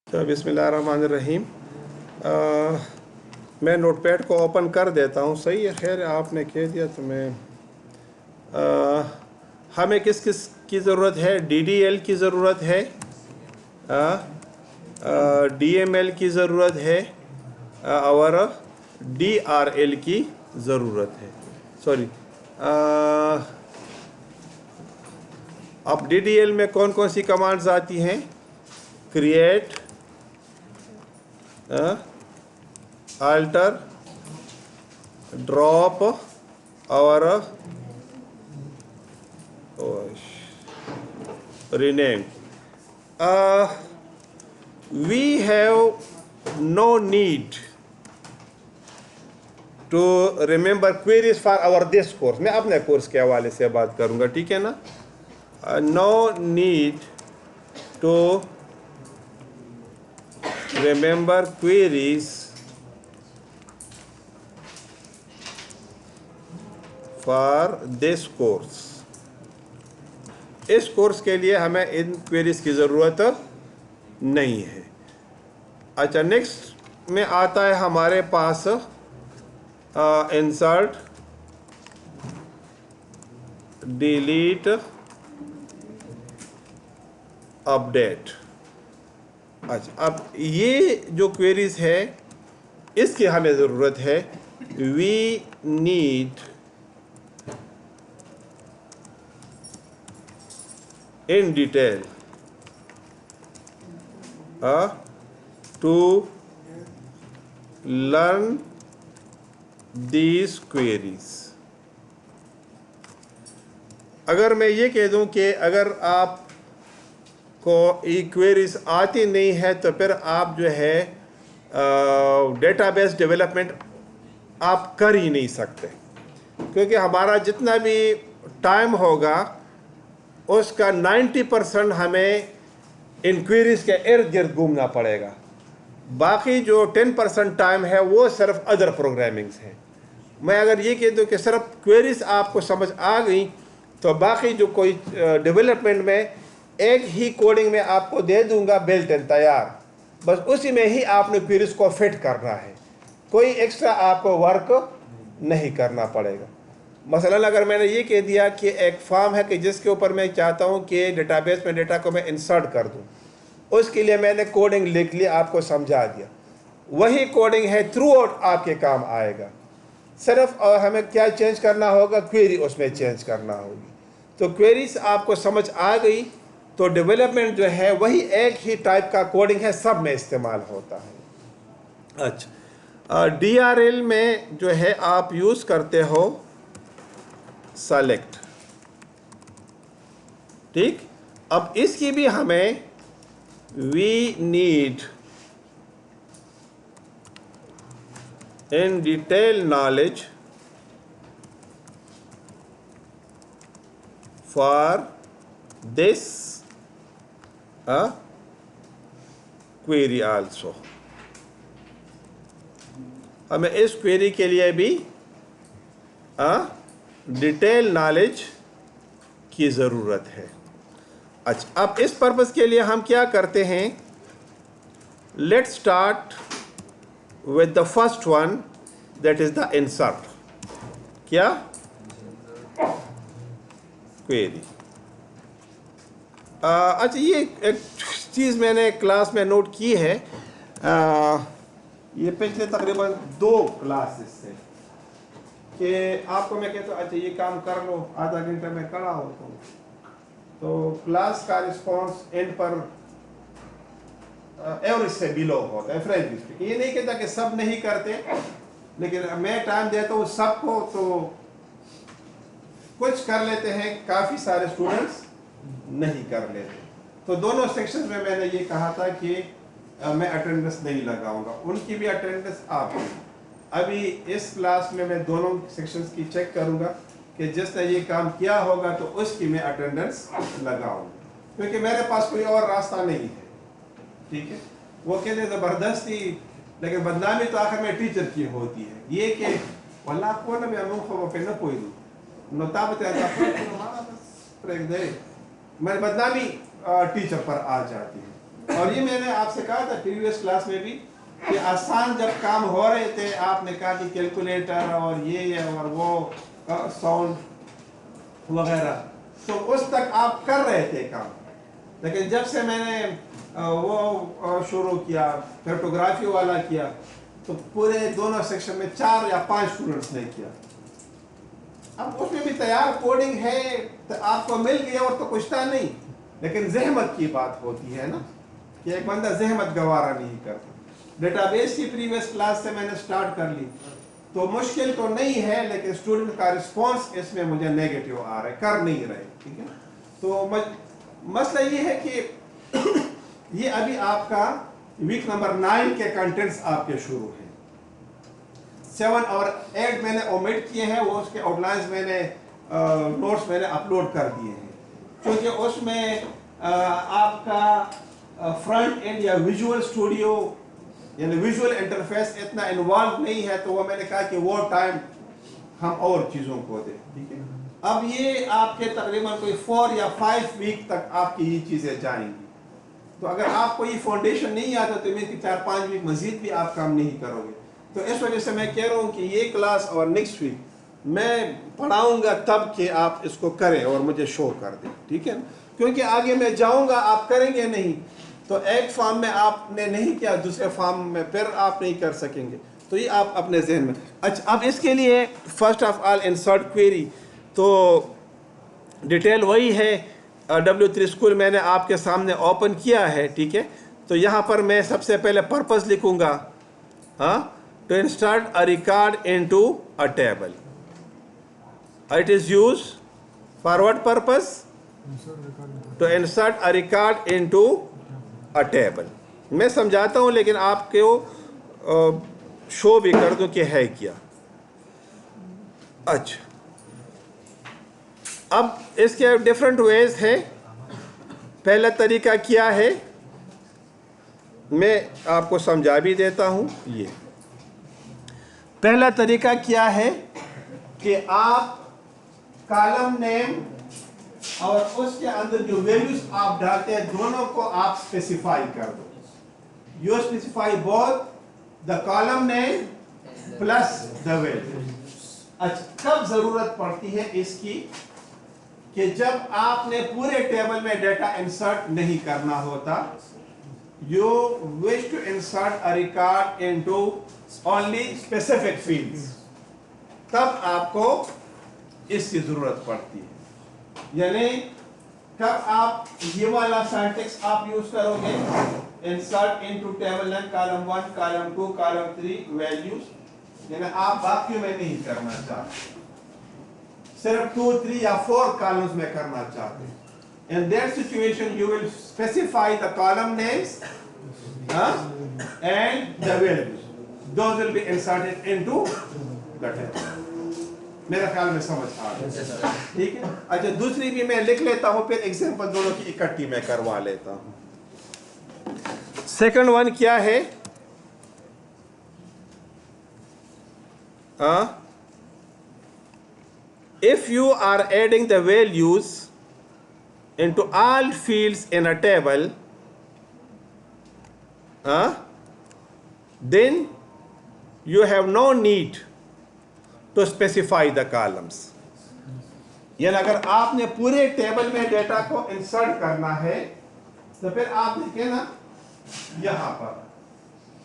तो बिस्मिल्लाहिर्रहमानिर्रहीम। मैं नोटपैड को ओपन कर देता हूँ। सही है, खैर आपने कह दिया तो मैं हमें किस किस की ज़रूरत है? DDL की ज़रूरत है, DML की ज़रूरत है और DRL की ज़रूरत है। सॉरी, अब DDL में कौन कौन सी कमांड्स आती हैं? क्रिएट, अल्टर, ड्रॉप और rename. We have no need to remember queries for our this course. मैं अपने कोर्स के हवाले से बात करूंगा, ठीक है ना? No need to remember queries for this course. इस कोर्स के लिए हमें इन क्वेरीज की ज़रूरत नहीं है। अच्छा, नेक्स्ट में आता है हमारे पास इंसर्ट, डिलीट, अपडेट। अच्छा, अब ये जो क्वेरीज है इसकी हमें ज़रूरत है। We need in detail to learn these queries. अगर मैं ये कह दूं कि अगर आप को ये क्वेरीज आती नहीं है तो फिर आप जो है डेटाबेस डेवलपमेंट आप कर ही नहीं सकते, क्योंकि हमारा जितना भी टाइम होगा उसका 90% हमें इन क्वेरीज के इर्द गिर्द घूमना पड़ेगा। बाकी जो 10% टाइम है वो सिर्फ अदर प्रोग्रामिंग्स है। मैं अगर ये कह दूँ कि सिर्फ क्वेरीज आपको समझ आ गई तो बाकी जो कोई डेवलपमेंट में एक ही कोडिंग में आपको दे दूंगा बिल्ट इन तैयार, बस उसी में ही आपने क्वेरीज को फिट करना है, कोई एक्स्ट्रा आपको वर्क नहीं करना पड़ेगा। मसलन अगर मैंने ये कह दिया कि एक फॉर्म है कि जिसके ऊपर मैं चाहता हूँ कि डेटाबेस में डेटा को मैं इंसर्ट कर दूँ, उसके लिए मैंने कोडिंग लिख ली, आपको समझा दिया, वही कोडिंग है थ्रू आउट आपके काम आएगा। सिर्फ हमें क्या चेंज करना होगा? क्वेरी उसमें चेंज करना होगी। तो क्वेरीज आपको समझ आ गई तो डेवलपमेंट जो है वही एक ही टाइप का कोडिंग है, सब में इस्तेमाल होता है। अच्छा, DRL में जो है आप यूज़ करते हो सेलेक्ट, ठीक। अब इसकी भी हमें we need in detail knowledge for this query also. हमें इस क्वेरी के लिए भी डिटेल नॉलेज की ज़रूरत है। अच्छा, अब इस पर्पज़ के लिए हम क्या करते हैं? Let's start with the first one, that is the insert. क्या? क्वेरी। अच्छा, ये एक चीज़ मैंने क्लास में नोट की है, ये पिछले तकरीबन 2 क्लासेस से, कि आपको मैं कहता हूँ अच्छा ये काम कर लो, आधा घंटा में खड़ा होता हूँ, तो क्लास का रिस्पॉन्स एंड पर एवरेज से बिलो होता है, फ्रेंकली। ये नहीं कहता कि सब नहीं करते, लेकिन मैं टाइम देता हूँ सबको, तो कुछ कर लेते हैं, काफ़ी सारे स्टूडेंट्स नहीं कर लेते। तो दोनों सेक्शन में मैंने ये कहा था कि मैं अटेंडेंस नहीं लगाऊंगा, उनकी भी अटेंडेंस आप। अभी इस क्लास में मैं दोनों सेक्शंस की चेक करूंगा कि जिसने ये काम किया होगा तो उसकी मैं अटेंडेंस लगाऊंगा, क्योंकि मेरे पास कोई और रास्ता नहीं है, ठीक है। वो कहते ज़बरदस्ती, लेकिन बदनामी तो आखिर में टीचर की होती है। ये कि वल्लाह को ना मैं अनूखो पे न कोई नताबत मेरी बदनामी टीचर पर आ जाती है। और ये मैंने आपसे कहा था प्रीवियस क्लास में भी कि आसान जब काम हो रहे थे आपने कहा कि कैलकुलेटर और ये और वो साउंड वगैरह, तो उस तक आप कर रहे थे काम। लेकिन जब से मैंने वो शुरू किया, क्रिप्टोग्राफी वाला किया, तो पूरे दोनों सेक्शन में 4 या 5 स्टूडेंट्स ने किया। अब उसमें भी तैयार कोडिंग है तो आपको मिल गया और तो कुछ था नहीं, लेकिन जहमत की बात होती है ना कि एक बंदा जहमत गवारा नहीं करता। डेटाबेस की प्रीवियस क्लास से मैंने स्टार्ट कर ली, तो मुश्किल तो नहीं है, लेकिन स्टूडेंट का रिस्पांस इसमें मुझे नेगेटिव आ रहा है, कर नहीं रहे। ठीक है, तो मसला ये है कि ये अभी आपका वीक नंबर 9 के कंटेंट्स आपके शुरू हैं। 7 और 8 मैंने ओमिट किए हैं, वो उसके आउटलाइंस मैंने नोट्स मैंने अपलोड कर दिए हैं, क्योंकि उसमें आपका फ्रंट एंड या विजुअल स्टूडियो यानी विजुअल इंटरफेस इतना इन्वॉल्व नहीं है, तो वो मैंने कहा कि वो टाइम हम और चीज़ों को दें। ठीक है, अब ये आपके तकरीबन कोई 4 या 5 वीक तक आपकी ये चीज़ें जाएंगी। तो अगर आपको ये फाउंडेशन नहीं आता तो मेरे 4-5 वीक मजीद भी आप काम नहीं करोगे। तो इस वजह से मैं कह रहा हूँ कि ये क्लास और नेक्स्ट वीक मैं पढ़ाऊँगा तब कि आप इसको करें और मुझे शो कर दें। ठीक है, क्योंकि आगे मैं जाऊँगा, आप करेंगे नहीं, तो एक फॉर्म में आपने नहीं किया, दूसरे फॉर्म में फिर आप नहीं कर सकेंगे। तो ये आप अपने जहन में। अच्छा, अब इसके लिए first of all insert query, तो डिटेल वही है। W3 स्कूल मैंने आपके सामने ओपन किया है। ठीक है, तो यहाँ पर मैं सबसे पहले पर्पस लिखूँगा, हाँ, to insert a record into a table. It is use for what purpose? To insert a record into a table. मैं समझाता हूँ, लेकिन आपको शो भी कर दूँ कि है क्या। अच्छा, अब इसके डिफरेंट वेज है। पहला तरीका क्या है, मैं आपको समझा भी देता हूँ। ये पहला तरीका क्या है कि आप कॉलम नेम और उसके अंदर जो वैल्यूज आप डालते हैं दोनों को आप स्पेसिफाई कर दो। You specify both the column name plus the value. अच्छा, कब जरूरत पड़ती है इसकी? कि जब आपने पूरे टेबल में डेटा इंसर्ट नहीं करना होता, you wish to insert a record into only specific fields, तब आपको इसकी जरूरत पड़ती है। यानी कब आप ये वाला सिंटैक्स आप यूज करोगे, insert into table name column 1 column 2 column 3 values, यानी आप बाकियों में नहीं करना चाहते, सिर्फ 2, 3 या 4 कॉलम्स में करना चाहते हैं। In that situation, you will specify the column names and the values. Those will be inserted into the table. मेरा ख्याल में समझ आ गया, ठीक है। अच्छा, दूसरी भी मैं लिख लेता हूँ, फिर एग्जांपल दोनों की इकट्ठी मैं करवा लेता हूँ। सेकंड वन क्या है? If you are adding the values into all fields in a table, then you have no need to specify the columns. यानी अगर आपने पूरे टेबल में डेटा को इंसर्ट करना है तो फिर आप लिखें ना यहां पर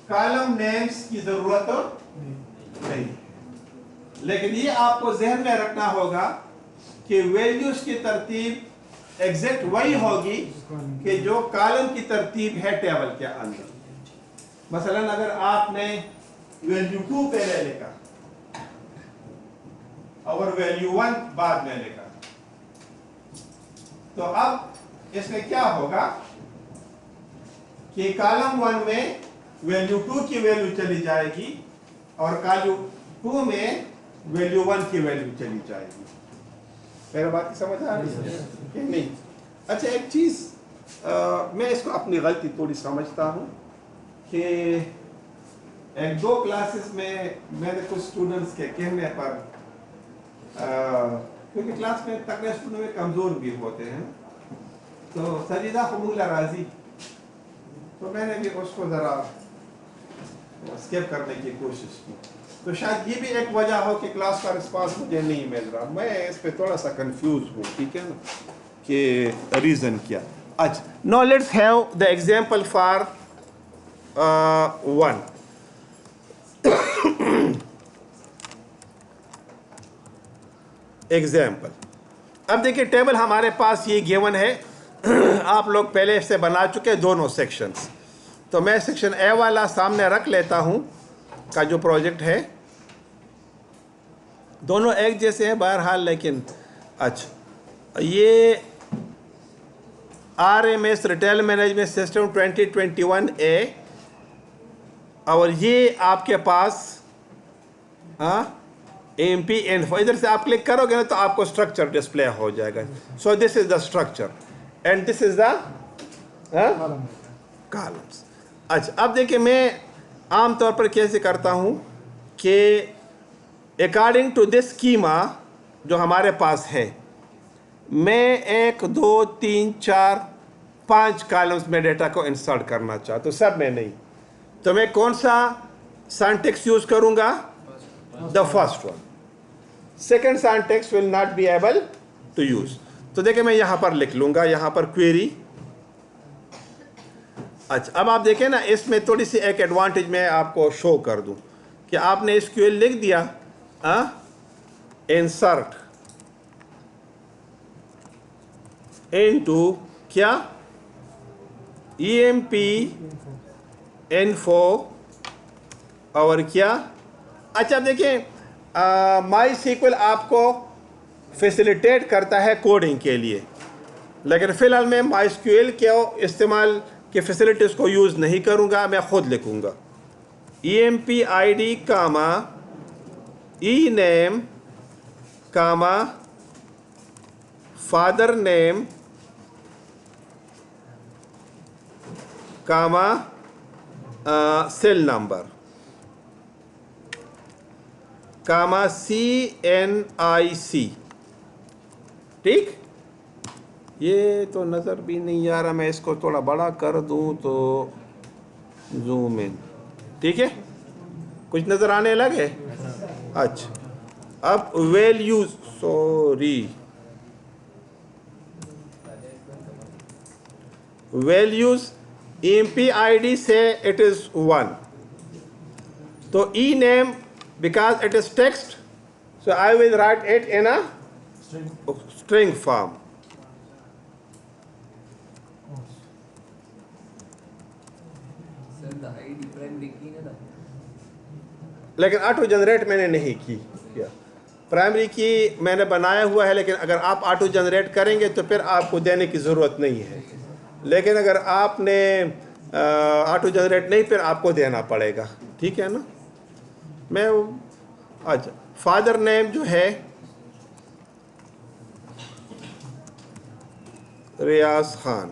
कॉलम नेम्स की जरूरत नहीं, लेकिन ये आपको जहन में रखना होगा कि वैल्यूज की तरतीब एग्जैक्ट वही होगी कि जो कॉलम की तरतीब है टेबल के अंदर। मसलन अगर आपने वैल्यू 2 पहले लिखा और वैल्यू 1 बाद में लिखा, तो अब इसमें क्या होगा कि कॉलम 1 में वैल्यू 2 की वैल्यू चली जाएगी और कॉलम 2 में वैल्यू 1 की वैल्यू चली जाएगी। मेरी बात की समझ आ रही है कि नहीं? अच्छा, एक चीज मैं इसको अपनी गलती थोड़ी समझता हूँ कि एक दो क्लासेस में मैंने कुछ स्टूडेंट्स के कहने पर, क्योंकि क्लास में तगड़े स्टूडेंट में कमजोर भी होते हैं, तो सजीदा फमूला राजी तो मैंने भी उसको ज़रा स्किप करने की कोशिश की। तो शायद ये भी एक वजह हो कि क्लास का रिस्पांस मुझे नहीं मिल रहा। मैं इस पे थोड़ा सा कंफ्यूज हूँ, ठीक है ना, कि रीज़न क्या। अच्छा, now let's have the example for 1। Example, अब देखिए टेबल हमारे पास ये गिवन है। आप लोग पहले से बना चुके दोनों सेक्शंस। तो मैं सेक्शन ए वाला सामने रख लेता हूँ का जो प्रोजेक्ट है। दोनों एक जैसे हैं बहरहाल, लेकिन अच्छा, ये RMS retail management system 2021A, और ये आपके पास AMP इन्फो। इधर से आप क्लिक करोगे ना तो आपको स्ट्रक्चर डिस्प्ले हो जाएगा। So this is the structure and this is the columns. अच्छा, अब देखिए मैं आमतौर पर कैसे करता हूँ कि अकॉर्डिंग टू दिस स्कीमा जो हमारे पास है, मैं 1 2 3 4 5 कॉलम्स में डेटा को इंसर्ट करना चाहता हूँ, सब में नहीं। तो मैं कौन सा सिंटैक्स यूज करूंगा? The first one. Second syntax will not be able to use. तो देखिए मैं यहां पर लिख लूंगा, यहां पर क्वेरी। अच्छा, अब आप देखें ना, इसमें थोड़ी सी एक एडवांटेज मैं आपको शो कर दूं कि आपने SQL लिख दिया, इंसर्ट इनटू क्या, EMP इन्फो और क्या। अच्छा, अब देखिए MySQL आपको फैसिलिटेट करता है कोडिंग के लिए, लेकिन फ़िलहाल मैं MySQL के इस्तेमाल के फैसिलिटीज़ को यूज़ नहीं करूँगा, मैं ख़ुद लिखूँगा EMP ID कामा ename कामा फादर नेम कामा सेल नंबर कामा CNIC। ठीक, ये तो नज़र भी नहीं आ रहा, मैं इसको थोड़ा बड़ा कर दूं तो जूम इन, ठीक है, कुछ नज़र आने लगे। अच्छा, अब values, sorry, values EMP ID से इट इज़ 1, तो ename because it is text, so I will write it in a string form. लेकिन ऑटो जनरेट मैंने नहीं किया। प्राइमरी की मैंने बनाया हुआ है, लेकिन अगर आप ऑटो जनरेट करेंगे तो फिर आपको देने की ज़रूरत नहीं है। लेकिन अगर आपने ऑटो जनरेट नहीं, फिर आपको देना पड़ेगा, ठीक है ना। मैं अच्छा, फादर नेम जो है रियाज खान।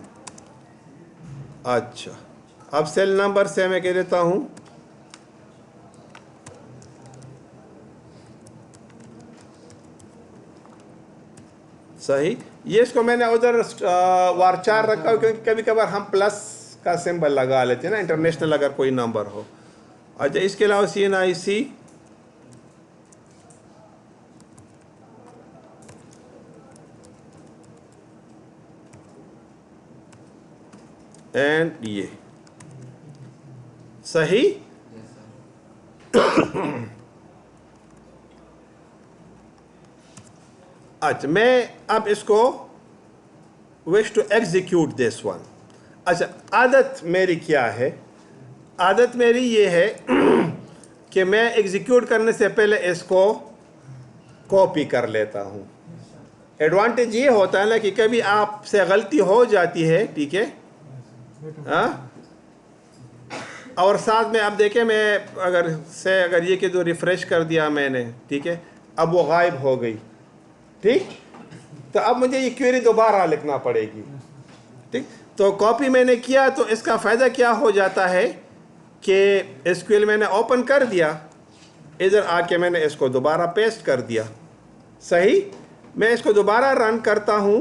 अच्छा, अब सेल नंबर से मैं कह देता हूँ सही। ये इसको मैंने उधर वारचार रखा, क्योंकि कभी कभार हम प्लस का सिंबल लगा लेते हैं ना, इंटरनेशनल अगर कोई नंबर हो। अच्छा, इसके अलावा CNIC एंड ये सही। अच्छा, मैं अब इसको wish to execute this one. अच्छा, आदत मेरी क्या है? आदत मेरी ये है कि मैं एग्जीक्यूट करने से पहले इसको कॉपी कर लेता हूँ। एडवांटेज ये होता है ना कि कभी आपसे गलती हो जाती है, ठीक है, और साथ में अब देखें, मैं अगर ये कि तो रिफ़्रेश कर दिया मैंने, ठीक है, अब वो गायब हो गई। ठीक, तो अब मुझे ये क्वेरी दोबारा लिखना पड़ेगी। ठीक, तो कॉपी मैंने किया तो इसका फ़ायदा क्या हो जाता है कि SQL मैंने ओपन कर दिया, इधर आके मैंने इसको दोबारा पेस्ट कर दिया। सही, मैं इसको दोबारा रन करता हूँ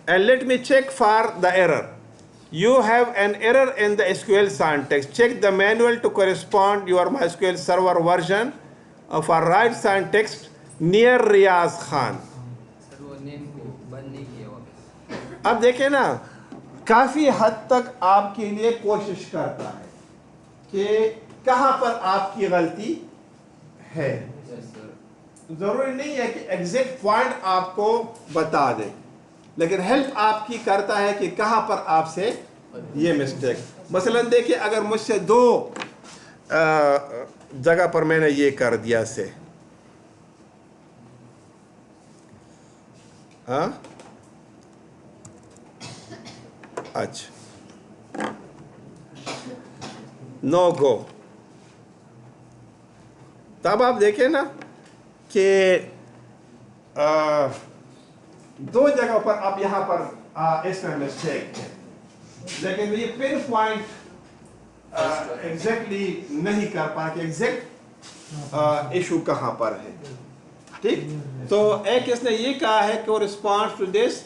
and let me check for the error. You have an error in the SQL syntax. Check the manual to correspond your MySQL server version for right syntax near Riaz Khan. Sir वो name को बंद नहीं किया वापस। अब देखें ना, काफ़ी हद तक आपके लिए कोशिश करता है कि कहाँ पर आपकी गलती है। ज़रूरी नहीं है कि एग्जैक्ट पॉइंट आपको बता दे, लेकिन हेल्प आपकी करता है कि कहाँ पर आपसे ये मिस्टेक। मसलन देखिए, अगर मुझसे 2 जगह पर मैंने ये कर दिया से, हाँ अच्छा, नो गो, तब आप देखें ना कि 2 जगह पर आप यहाँ पर इसमें मिस्टेक है, लेकिन ये पिन पॉइंट एग्जैक्टली नहीं कर पा कि एग्जैक्ट इशू कहाँ पर है। ठीक, तो एक इसने ये कहा है कि रिस्पॉन्स टू दिस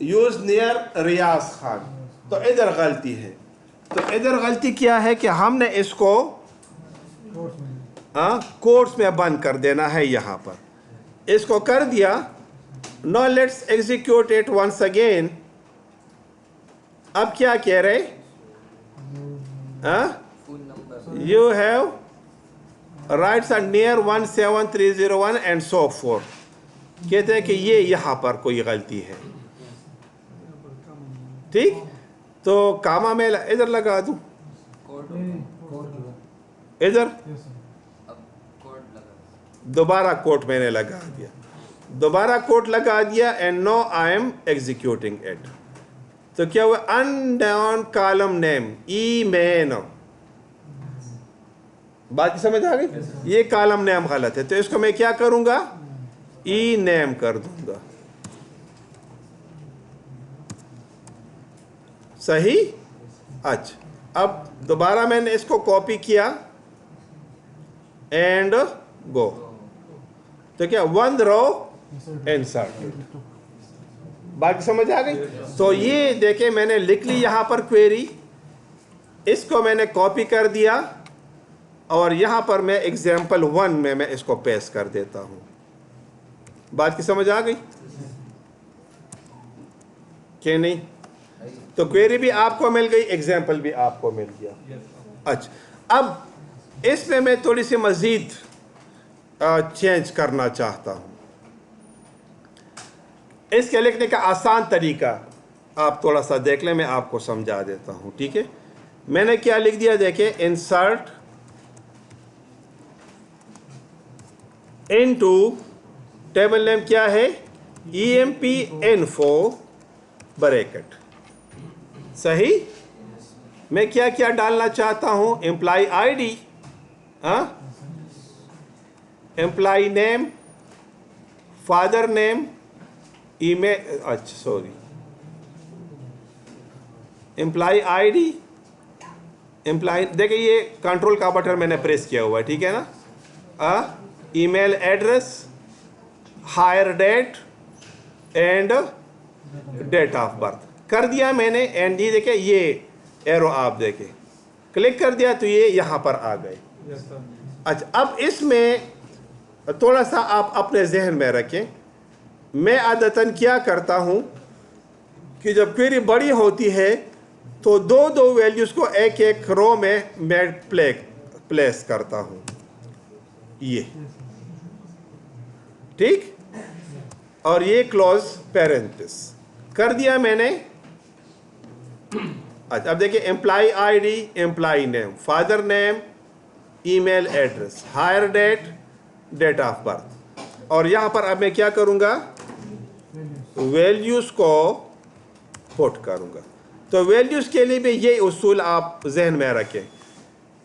यूज नियर रियाज खान, तो इधर गलती है। तो इधर गलती क्या है कि हमने इसको कोट्स में बंद कर देना है, यहाँ पर इसको कर दिया। No let's execute it once again. अब क्या कह रहे, you have rights are near 17301 and so forth. कहते हैं कि ये यहाँ पर कोई गलती है। ठीक, तो कामा में इधर लगा दूं, इधर दोबारा कोट मैंने लगा दिया, दोबारा कोट लगा दिया and no I am executing it. तो क्या हुआ, unknown column name e man, बात समझ आ गई? ये कॉलम नेम गलत है, तो इसको मैं क्या करूंगा, ई नेम कर दूंगा। सही। अच्छा, अब दोबारा मैंने इसको कॉपी किया एंड गो, तो क्या 1 रो इंसर्ट, बाकी समझ आ गई? तो ये देखे मैंने लिख ली यहाँ पर क्वेरी, इसको मैंने कॉपी कर दिया और यहाँ पर मैं एग्जाम्पल 1 में मैं इसको पेस्ट कर देता हूँ। बात की समझ आ गई कि नहीं? तो क्वेरी भी आपको मिल गई, एग्जाम्पल भी आपको मिल गया। अच्छा, अब इसमें मैं थोड़ी सी मज़ीद चेंज करना चाहता हूँ। इसके लिखने का आसान तरीका आप थोड़ा सा देख लें, मैं आपको समझा देता हूँ। ठीक है, मैंने क्या लिख दिया, देखिए, इंसर्ट इनटू टेबल नेम क्या है, emp info ब्रैकेट। सही। मैं क्या क्या डालना चाहता हूँ, employ ID, employ name, father name, email, अच्छा सॉरी, एम्प्लॉय आईडी, एम्प्लॉय, देखिए ये कंट्रोल का बटन मैंने प्रेस किया हुआ है, ठीक है ना। Email address, hire date and date of birth कर दिया मैंने। एंड ये देखिए, ये एरो आप देखें, क्लिक कर दिया तो ये यहाँ पर आ गए। अच्छा, अब इसमें थोड़ा सा आप अपने जहन में रखें, मैं आदतन क्या करता हूँ कि जब क्वेरी बड़ी होती है तो 2 वैल्यूज़ को एक रो में मैं प्लेस करता हूँ, ये ठीक, और ये क्लोज पैरेंथिस कर दिया मैंने। अच्छा, अब देखिए, employ ID, employ name, father name, email address, hire date, date of birth, और यहाँ पर अब मैं क्या करूँगा, वैल्यूज़ को पुट करूँगा। तो वैल्यूज़ के लिए भी ये उसूल आप जहन में रखें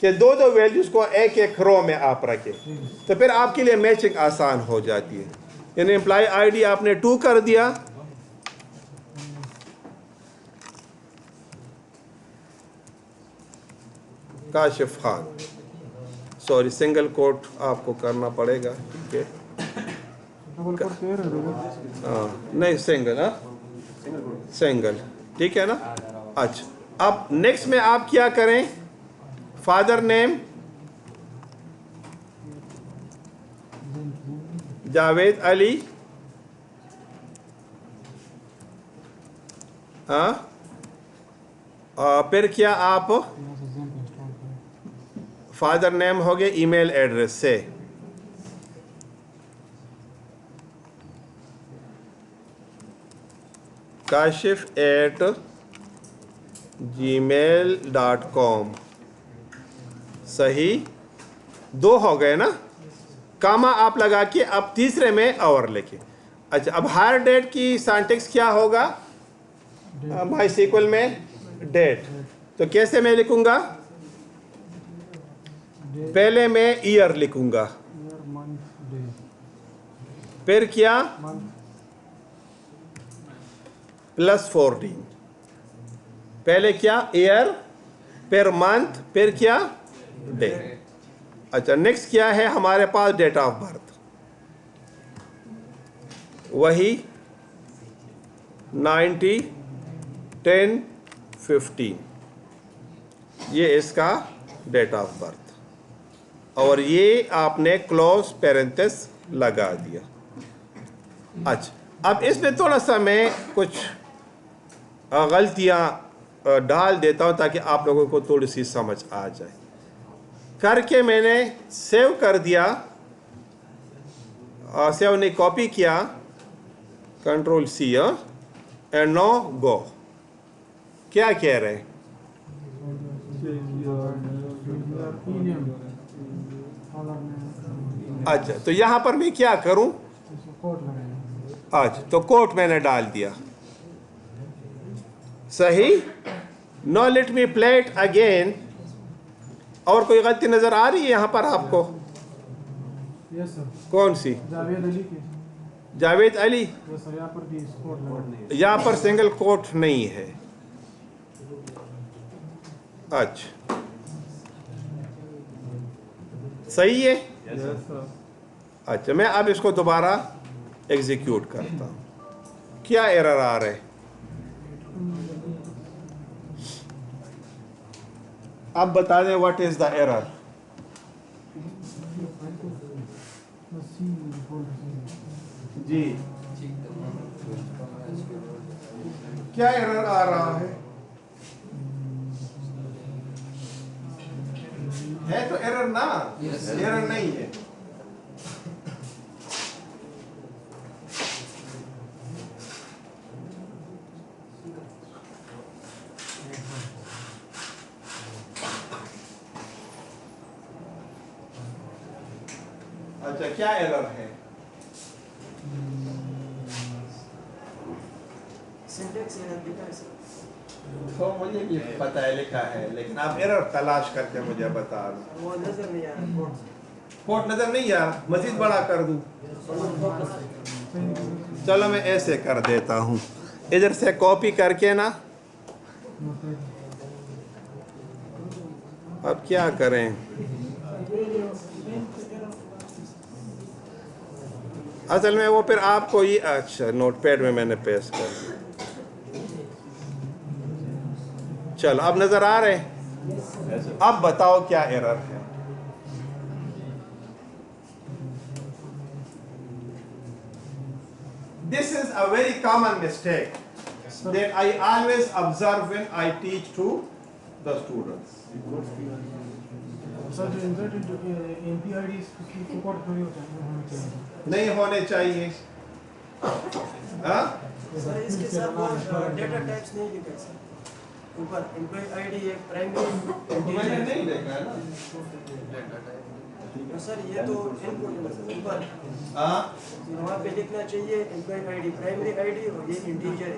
कि 2 वैल्यूज़ को एक रो में आप रखें, तो फिर आपके लिए मैचिंग आसान हो जाती है। यानी एम्प्लॉय आईडी आपने 2 कर दिया, Kashif Khan, sorry single quote आपको करना पड़ेगा, ठीक है, हाँ नहीं सिंगल, हाँ सिंगल, ठीक है ना। अच्छा, अब नेक्स्ट में आप क्या करें, फादर नेम जावेद अली, हाँ, फिर क्या आप फादर नेम हो गए ईमेल एड्रेस से, kashif@gmail.com, सही। 2 हो गए ना, कामा आप लगा के अब तीसरे में और लिखे। अच्छा, अब हायर डेट की सिंटैक्स क्या होगा माई सीक्वल में, डेट। तो कैसे मैं लिखूंगा, पहले मैं ईयर लिखूंगा, फिर क्या +14, पहले क्या ईयर, फिर मंथ, फिर क्या डे। अच्छा, नेक्स्ट क्या है हमारे पास, डेट ऑफ बर्थ, वही 90 10 15, ये इसका डेट ऑफ बर्थ, और ये आपने क्लोज पेरेंथेस लगा दिया। अच्छा, अब इसमें थोड़ा सा मैं कुछ गलतियां डाल देता हूं ताकि आप लोगों को थोड़ी सी समझ आ जाए। करके मैंने सेव कर दिया, सेव ने कॉपी किया, Ctrl+C, एंड नो गो। क्या कह रहे हैं, अच्छा, तो यहां पर मैं क्या करूं, अच्छा, तो कोट मैंने डाल दिया, सही। No let me play it again. और कोई गलती नजर आ रही है यहां पर आपको? Yes sir. कौन सी? जावेद अली के। जावेद अली, यस सर, यहाँ पर भी कोट लगा। यहां पर सिंगल कोट नहीं है। अच्छा, सही है। Yes sir. अच्छा, मैं अब इसको दोबारा एग्जीक्यूट करता हूं। क्या एरर आ रहे हैं? अब बता दें व्हाट इज द एरर। जी, क्या एरर आ रहा है? तो एरर ना, एरर नहीं है। अच्छा, क्या एरर है? सिंटैक्स एरर दिखा है सर। तो मुझे भी पता है लिखा है, लेकिन आप एरर तलाश करके मुझे बता दो। वो नजर नहीं आ रहा, कोड नजर नहीं आ रहा, मजीद बड़ा कर दूं? चलो मैं ऐसे कर देता हूं, इधर से कॉपी करके ना। अब क्या करें, असल में वो फिर आपको ये, अच्छा, नोटपैड में मैंने पेस्ट कर दिया। चलो, अब नजर आ रहे हैं? अब बताओ क्या एरर है? This is a very common mistake that I always observe when I teach to the students. Sir, जो इंसर्ट इनटू एमपीआईडी इसकी कोड थोड़ी होता है, होना चाहिए। नहीं होने चाहिए। हाँ? सर इसके साथ वो डेटा टाइप्स नहीं लिखा है सर। ऊपर एम्प्लॉय आईडी है, प्राइमरी मैंने नहीं देखा है ना। सर ये तो इनपुट है सर, ऊपर हाँ? वहाँ पे लिखना चाहिए एम्प्लॉय आईडी, प्राइमरी आईडी, और ये इंटीजर है।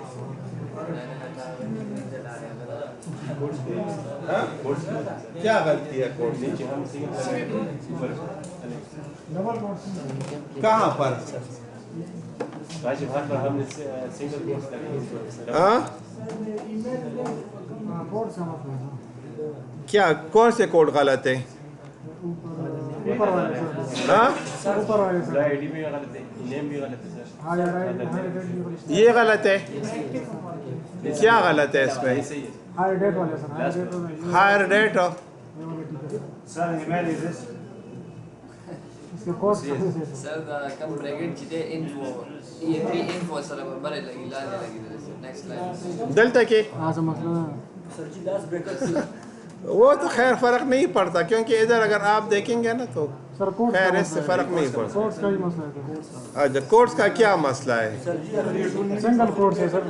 हाँ? क्या गलती है कोड में? डबल कोड कहाँ पर? हाँ? कोड से मतलब है। क्या, कौन से कोड गलत है? ऊपर वाले सर। हाँ? ऊपर वाले सर। आईडी भी गलत है, नेम भी गलत है सर। ये गलत है, क्या गलत है इसमें? हायर डेट वाले सर, हायर डेट में hire date Sir, email is this. इसके course Sir, come bracket today info. EMP info sir, बड़े लगी लाने लगी तरह से. Next line. दलता के आज मसला Sir, जी last breakers. वो तो खैर फ़र्क नहीं पड़ता, क्योंकि इधर अगर आप देखेंगे ना तो सर कोर्स खैर इससे फ़र्क नहीं पड़ता। कोर्स का ही मसला है अच्छा, कोर्स का क्या मसला है? Sir, जी अगर ये tool सिंगल कोर्स है सर,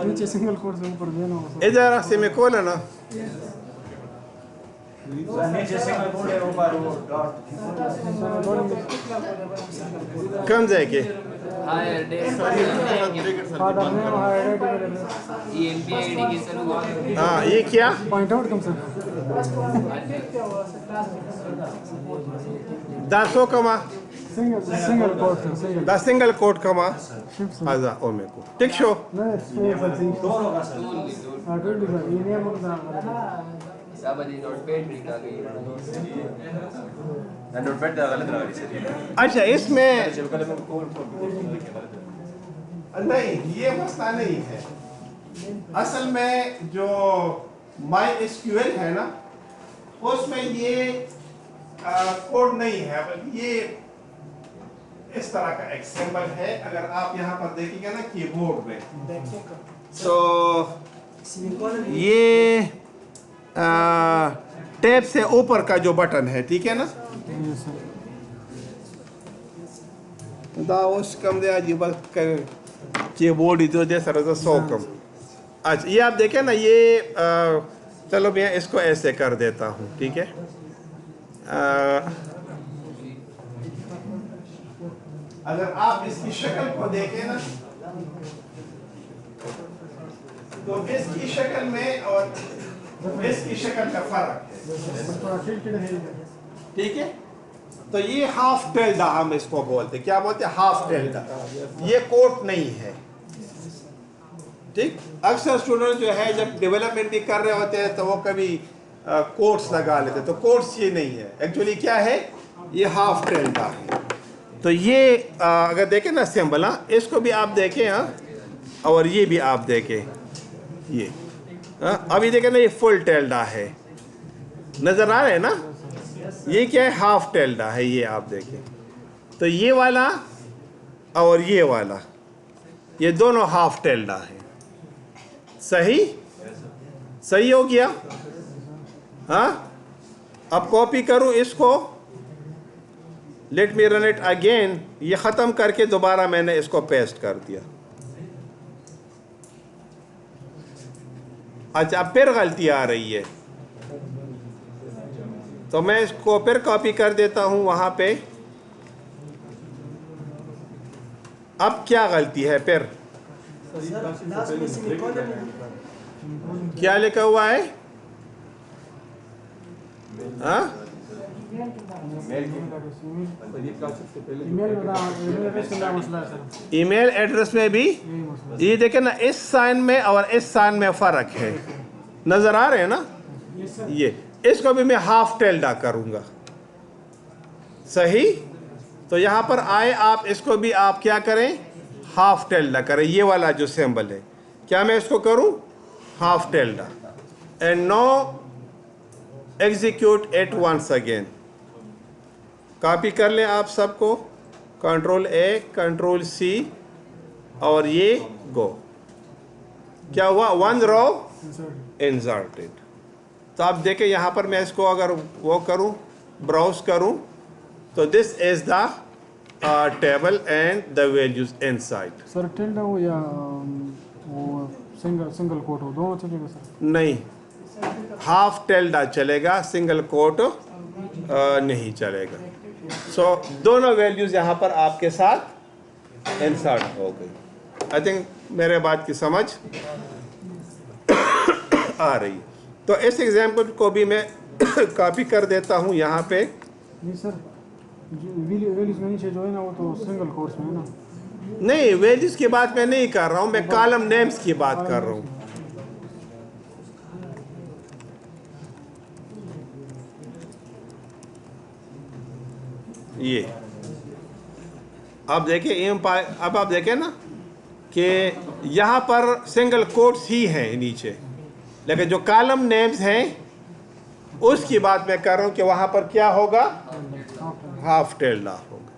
नीचे सिंगल कोर्स है, ऊपर देना होगा इधर सेमीकोलन sir, नीचे single board है ऊपर वो dot. कम जाएगी। Higher date. Father name hire date EMP ID की सर हुआ. हाँ, ये क्या? पॉइंट आउट कम सर दासो कमा, सिंगल कोर्स सर, सिंगल दा सिंगल कोट कमा, शिफ्ट सर आजा ओमे को टिक शो। नहीं सर दोनों का sir. हां टू सर ये नेम होता साबदी नोट पेड निकाल गई. नोटपैड गलत लगा रही सर। अच्छा, इसमें जब कल मैं कॉल नहीं, ये मसला नहीं है। असल में जो माई एसक्यूएल है ना, उसमें ये कोड नहीं है, बल्कि ये इस तरह का एक सिंबल है। अगर आप यहाँ पर देखेंगे ना कीबोर्ड में, तो ये टैब से ऊपर का जो बटन है, ठीक है ना, है सर दावश कम दे आज कीबोर्ड इधर दे सर सौ कम। अच्छा, ये आप देखें ना, ये चलो मैं इसको ऐसे कर देता हूँ, ठीक है। अगर आप इसकी शक्ल को देखें ना, तो इसकी शक्ल में और इसकी शक्ल का फर्क है, थोड़ा टिल्टेड है ठीक है। तो ये हाफ टेल्डा हम इसको बोलते, क्या बोलते हैं? हाफ टेल्डा। ये कोट नहीं है, ठीक। अक्सर स्टूडेंट जो है जब डेवलपमेंट भी कर रहे होते हैं तो वो कभी कोट्स लगा लेते, तो कोट्स ये नहीं है, एक्चुअली क्या है, ये हाफ टेल्डा है। तो ये अगर देखें ना सिंबल, हाँ, इसको भी आप देखें, हाँ, और ये भी आप देखें, ये अभी देखें ना, ये फुल टेल्डा है, नजर आ रहा है ना। ये क्या है? हाफ टेल्डा है, ये आप देखें। तो ये वाला और ये वाला, ये दोनों हाफ टेल्डा है। सही सही हो गया। हाँ, अब कॉपी करूं इसको, let me run it again. ये ख़त्म करके दोबारा मैंने इसको पेस्ट कर दिया। अच्छा, अब फिर गलती आ रही है, तो मैं इसको फिर कॉपी कर देता हूं वहां पे। अब क्या गलती है फिर? Sir, last में semicolon है. क्या लिखा हुआ है? हाँ, ईमेल का मसला है सर, ईमेल एड्रेस में भी यही मसला ये देखें ना, इस साइन में और इस साइन में फ़र्क है, नज़र आ रहे हैं ना। ये इसको भी मैं हाफ टेल्डा करूँगा, सही। तो यहाँ पर आए आप, इसको भी आप क्या करें? हाफ टेल्डा करें। ये वाला जो सिंबल है, क्या मैं इसको करूँ? हाफ टेल्डा। And no execute it once again. Copy कर लें आप सबको, कंट्रोल ए, कंट्रोल सी, और ये गो। क्या हुआ? One row inserted. तो आप देखें यहाँ पर, मैं इसको अगर वो करूँ, ब्राउज करूँ, तो this is the table and the values inside. Sir tilde हो या वो सिंगल कोट हो, दोनों चलेगा सर? नहीं, हाफ टेल्डा चलेगा, सिंगल कोट नहीं चलेगा। सो दोनों वैल्यूज यहाँ पर आपके साथ इंसर्ट हो गई। आई थिंक मेरे बात की समझ आ रही। तो इस एग्जाम्पल को भी मैं कॉपी कर देता हूँ यहाँ पे। नहीं सर, वैल्यूज में नीचे जो है ना, वो तो सिंगल कोर्स में है ना। नहीं, वैल्यूज की बात मैं नहीं कर रहा हूँ, मैं कॉलम नेम्स की बात कर रहा हूँ। ये अब देखिए अब आप देखें ना कि यहाँ पर सिंगल कोट्स ही हैं नीचे, लेकिन जो कॉलम नेम्स हैं उसकी बात मैं कर रहा हूँ कि वहाँ पर क्या होगा, हाफ टिल्डा होगा।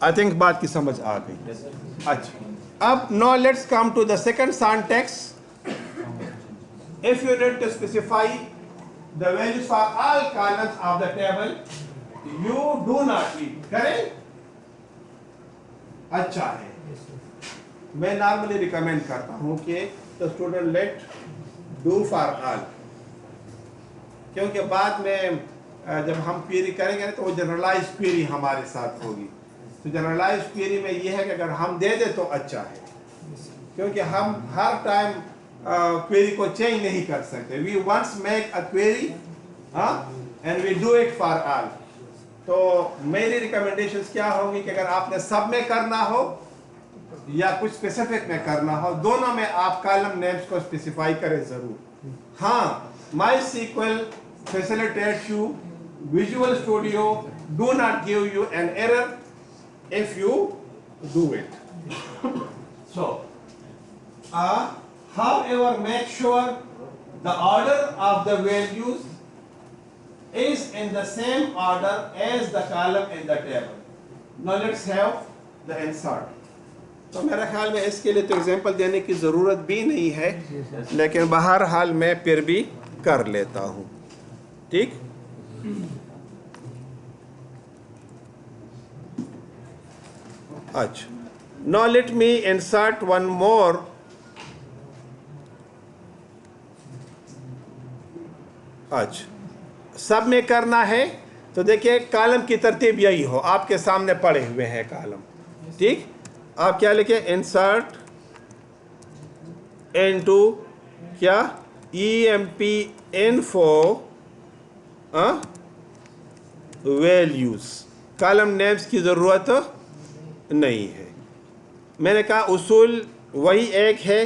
आई थिंक बात की समझ आ गई। अच्छा, अब no let's come to the second syntax. If you need to specify the values for all columns of the table, you do not need, करें? अच्छा है, मैं नॉर्मली रिकमेंड करता हूँ कि the student let do for all, क्योंकि बाद में जब हम क्वेरी करेंगे तो वो जनरलाइज क्वेरी हमारे साथ होगी। तो जनरलाइज क्वेरी में ये है कि अगर हम दे दे तो अच्छा है, क्योंकि हम हर टाइम क्वेरी को चेंज नहीं कर सकते। We once make a query and we do it for all. तो मेरी रिकमेंडेशंस क्या होंगी कि अगर आपने सब में करना हो या कुछ स्पेसिफिक में करना हो, दोनों में आप कॉलम नेम्स को स्पेसिफाई करें जरूर। हाँ, माई sequel facilitates you, Visual Studio do not give you an error if you do it. So, however, make sure the order of the values is in the same order as the column in the table. Now let's have the insert. तो मेरा ख्याल में इसके लिए तो example देने की ज़रूरत भी नहीं है, लेकिन बहरहाल मैं फिर भी कर लेता हूँ। ठीक, अच्छा, now let me insert one more अच्छा, सब में करना है तो देखिए कॉलम की तरतीब यही हो, आपके सामने पड़े हुए हैं कॉलम। ठीक, आप क्या लिखे, इंसर्ट इनटू क्या, EMP info values, column names की ज़रूरत नहीं है। मैंने कहा उसूल वही एक है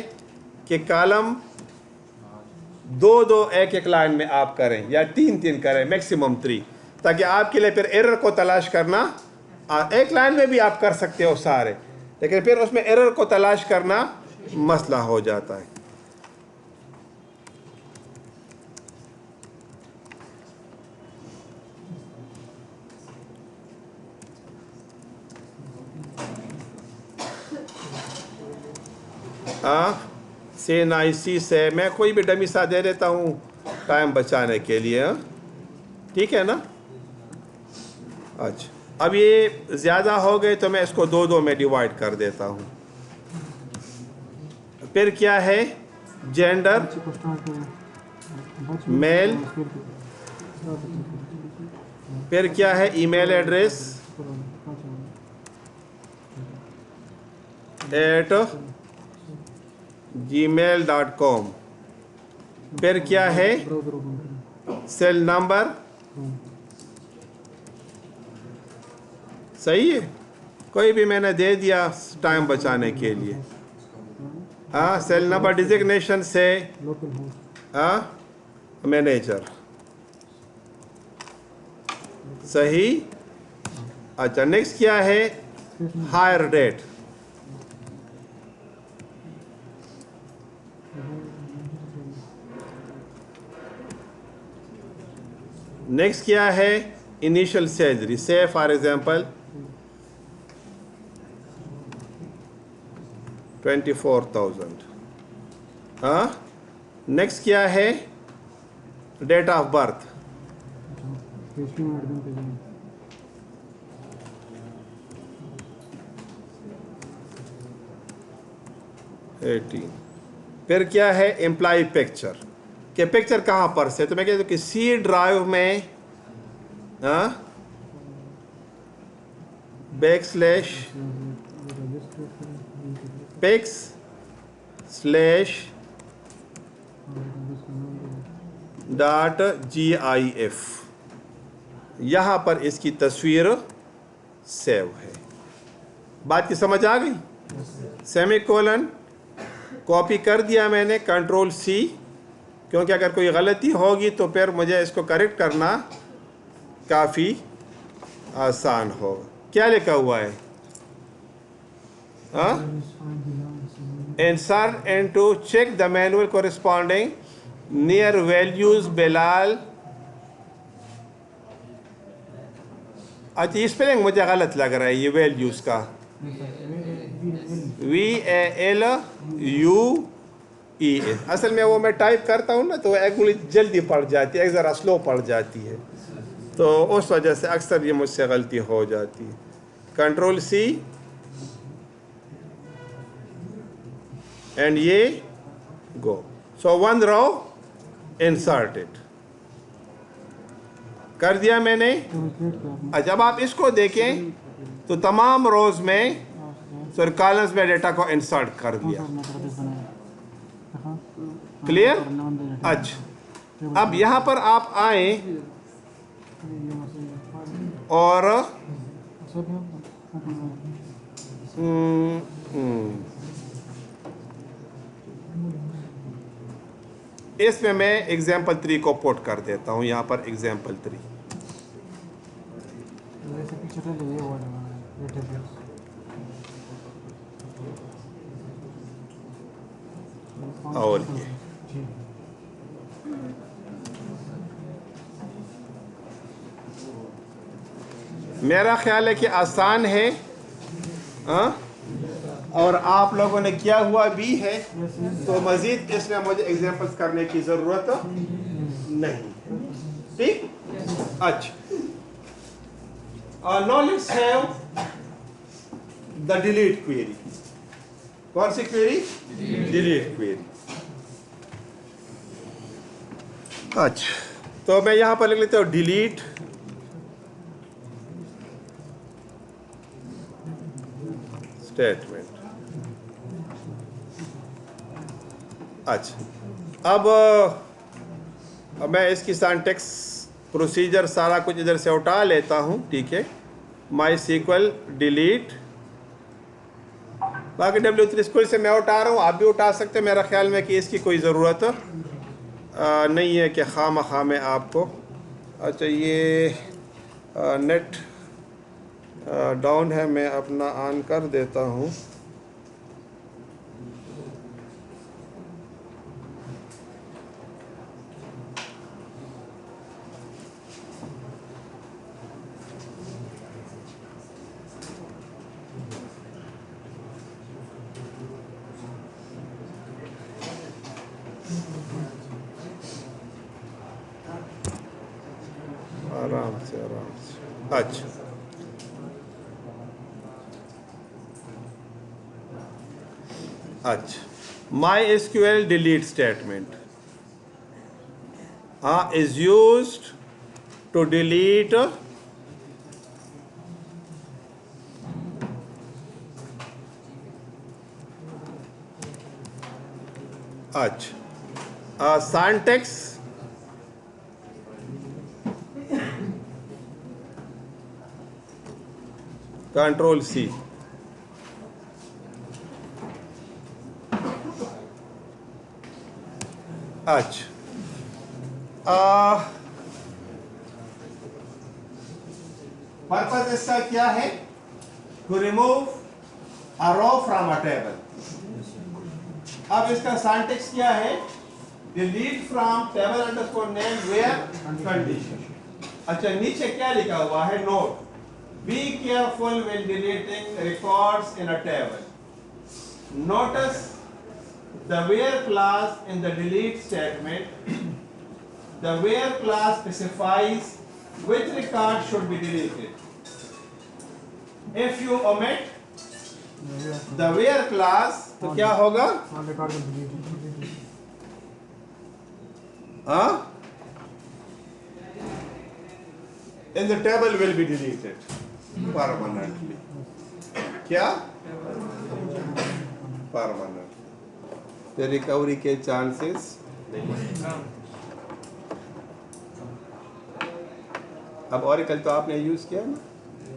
कि कॉलम दो एक एक लाइन में आप करें या तीन करें, मैक्सिमम 3, ताकि आपके लिए फिर एरर को तलाश करना, एक लाइन में भी आप कर सकते हो सारे, लेकिन फिर उसमें एरर को तलाश करना मसला हो जाता है। CNIC से मैं कोई भी डमी सा दे देता हूँ टाइम बचाने के लिए। ठीक है ना। अच्छा, अब ये ज़्यादा हो गए तो मैं इसको दो में डिवाइड कर देता हूँ। फिर क्या है, जेंडर मेल, फिर क्या है, ईमेल एड्रेस @gmail.com, फिर क्या है, सेल नंबर, सही है, कोई भी मैंने दे दिया टाइम बचाने के लिए। हाँ, सेल नंबर, डिजिग्नेशन से मैनेजर, सही। अच्छा, नेक्स्ट क्या है, हायर डेट, नेक्स्ट क्या है, इनिशियल सैलरी, से फॉर एग्जांपल 24,000। हाँ, नेक्स्ट क्या है, डेट ऑफ बर्थ, फिर क्या है, एम्प्लॉय पिक्चर, कि पिक्चर कहाँ पर से, तो मैं कहता हूँ कि सी ड्राइव में pics/pics.gif, यहाँ पर इसकी तस्वीर सेव है। बात की समझ आ गई। सेमीकोलन कॉपी कर दिया मैंने, कंट्रोल-C, क्योंकि अगर कोई गलती होगी तो फिर मुझे इसको करेक्ट करना काफ़ी आसान होगा। क्या लिखा हुआ है? हाँ, insert into check the manual corresponding near values Belal. अच्छा, ये स्पेलिंग मुझे गलत लग रहा है, ये वैल्यूज का VALUE। असल में वो मैं टाइप करता हूँ ना तो एक गोली जल्दी पड़ जाती है, एक ज़रा स्लो पड़ जाती है, तो उस वजह से अक्सर ये मुझसे गलती हो जाती है। Ctrl+C एंड ये गो। सो 1 रो इंसर्टेड कर दिया मैंने। अच्छा, जब आप इसको देखें तो तमाम रोज में सर कॉलम्स में डेटा को इंसर्ट कर दिया। क्लियर? अच्छा, अब यहाँ पर आप आए और इसमें मैं एग्जाम्पल 3 को पुट कर देता हूँ। यहाँ पर एग्जाम्पल 3 और ये मेरा ख्याल है कि आसान है। हाँ, और आप लोगों ने किया हुआ भी है, तो मजीद इसमें मुझे एग्जांपल्स करने की ज़रूरत नहीं। ठीक? अच्छा, now let's have the delete query. कौन सी क्वेरी? Delete query. अच्छा, तो मैं यहाँ पर लिख लेता हूँ डिलीट स्टेटमेंट। अच्छा, अब मैं इसकी सिंटैक्स प्रोसीजर सारा कुछ इधर से उठा लेता हूँ। ठीक है, MySQL डिलीट, बाकी W3 स्कूल से मैं उठा रहा हूँ, आप भी उठा सकते हैं। मेरा ख्याल में कि इसकी कोई ज़रूरत नहीं है कि खामखा में आपको। अच्छा, ये नेट डाउन है, मैं अपना ऑन कर देता हूँ। आराम से आराम से। अच्छा, अच्छा, MySQL delete statement is used to delete अच्छा, syntax Ctrl+C। अच्छा, पर्पस इसका क्या है? To remove a row from a table. अब इसका सिंटैक्स क्या है? Delete from table underscore name where condition. अच्छा, नीचे क्या लिखा हुआ है? Note, be careful when deleting records in a table. Notice the where clause in the delete statement. The where clause specifies which record should be deleted. If you omit the where clause, तो क्या होगा? In the table will be deleted permanently. क्या? Permanent. तो recovery के chances अब oracle तो आपने use किया ना,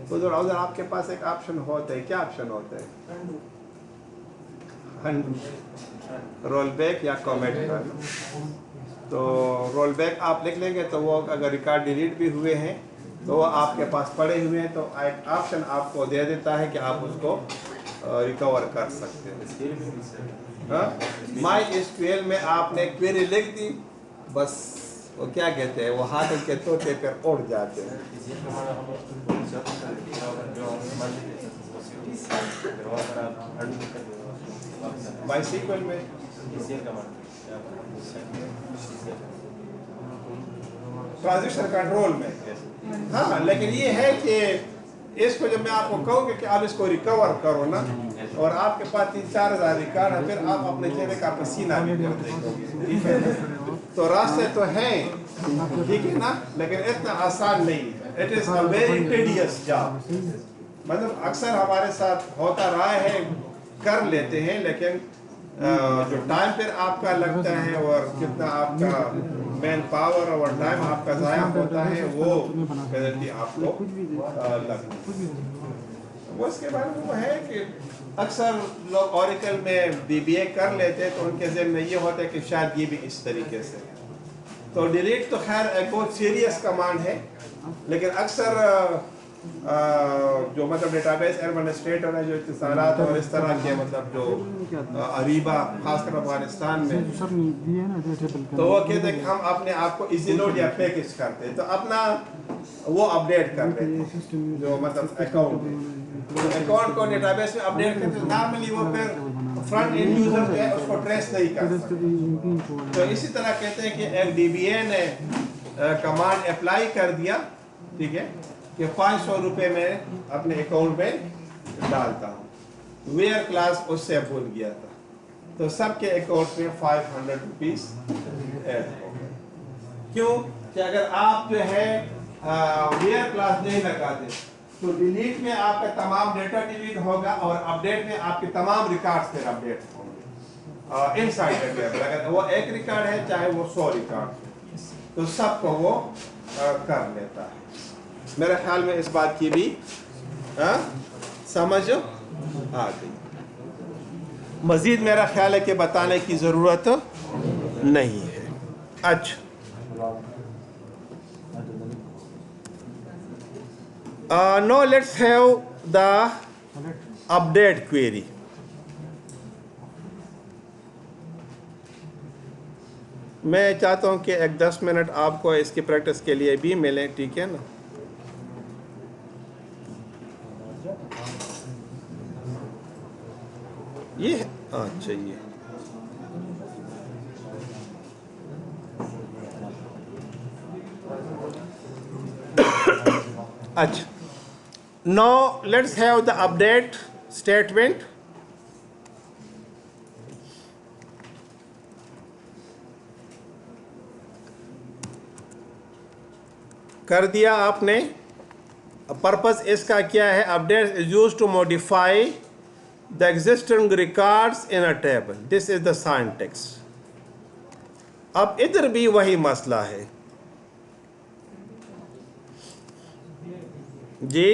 तो उधर आपके पास एक ऑप्शन होता है। क्या ऑप्शन होता है? रोल बैक या कमेंट करना। तो रोल बैक आप लिख लेंगे तो वो अगर रिकॉर्ड डिलीट भी हुए हैं तो वो आपके पास पड़े हुए हैं, तो एक ऑप्शन आपको दे देता है कि आप उसको रिकवर कर सकते हैं। माई SQL में आपने क्वेरी लिख दी, बस वो क्या कहते हैं, वो हाथ के तोते पर उड़ जाते हैं। MySQL में ट्रांजिशन कंट्रोल में, हाँ, लेकिन ये है कि इसको जब मैं आपको कहूँगा कि आप इसको रिकवर करो ना, और आपके पास 3-4 हज़ार रिकॉर्ड है, फिर आप अपने चेहरे का पसीना भी कर देंगे, ठीक है। तो रास्ते तो हैं, ठीक है ना, लेकिन इतना आसान नहीं है। It is a very tedious job. मतलब अक्सर हमारे साथ होता रहा है, कर लेते हैं, लेकिन जो टाइम फिर आपका लगता है और कितना आपका मैन पावर और टाइम आपका ज़ाया होता है, वो पेनल्टी आपको लगती है। वो इसके बारे में वो है कि अक्सर लोग ओरेकल में BBA कर लेते हैं, तो उनके ज़हन में ये होता है कि शायद ये भी इस तरीके से है। तो डिलीट तो खैर एक बहुत सीरियस कमांड है, लेकिन अक्सर जो मतलब डेटाबेस एडमिनिस्ट्रेटर है, जो इत्तिसालात और इस तरह के मतलब जो अरीबा खासकर अफगानिस्तान में, तो वो कहते हैं कि हम अपने आप को इजी लोड या पैकेज करते हैं, तो अपना वो अपडेट कर लेते हैं जो मतलब अकाउंट को डेटाबेस में अपडेट करते हैं। नॉर्मली वो फिर फ्रंट एंड यूजर जो है उसको ट्रेस नहीं कर सकते। तो इसी तरह कहते हैं कि एक DBA ने कमांड अप्लाई कर दिया, ठीक है, कि 500 रुपये में अपने अकाउंट में डालता हूँ, वेयर क्लास उससे भूल गया था, तो सबके अकाउंट में 500 रुपीज़ ऐड हो गए। क्यों कि अगर आप जो है वेयर क्लास नहीं लगाते, तो डिलीट में आपका तमाम डेटा डिलीट होगा और अपडेट में आपके तमाम रिकॉर्ड्स फिर अपडेट होंगे इनसाइड द टेबल। अगर वो एक रिकॉर्ड है, चाहे वो 100 रिकॉर्ड, तो सबको वो कर लेता है। मेरे ख्याल में इस बात की भी समझ आ गई। मजीद मेरा ख्याल है कि बताने की ज़रूरत नहीं है। अच्छा, now let's have the update query. मैं चाहता हूं कि एक 10 मिनट आपको इसकी प्रैक्टिस के लिए भी मिलें, ठीक है ना। ये अच्छा, ये अच्छा, now let's have the update statement. कर दिया आपने। पर्पस इसका क्या है? Update is used to modify the existing records in a table. This is the syntax. अब इधर भी वही मसला है जी।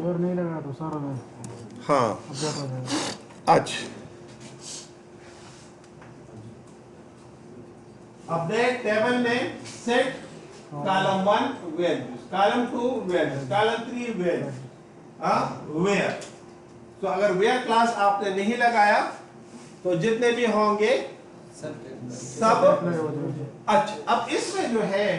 और नहीं लगा तो सारा में हाँ, अपडेट हो जाएगा। अच्छा, अपडेट टेबल में set column 1 values, column 2 values, column 3 values, where. तो अगर वेयर क्लास आपने नहीं लगाया तो जितने भी होंगे सब। अच्छा, अब इसमें जो है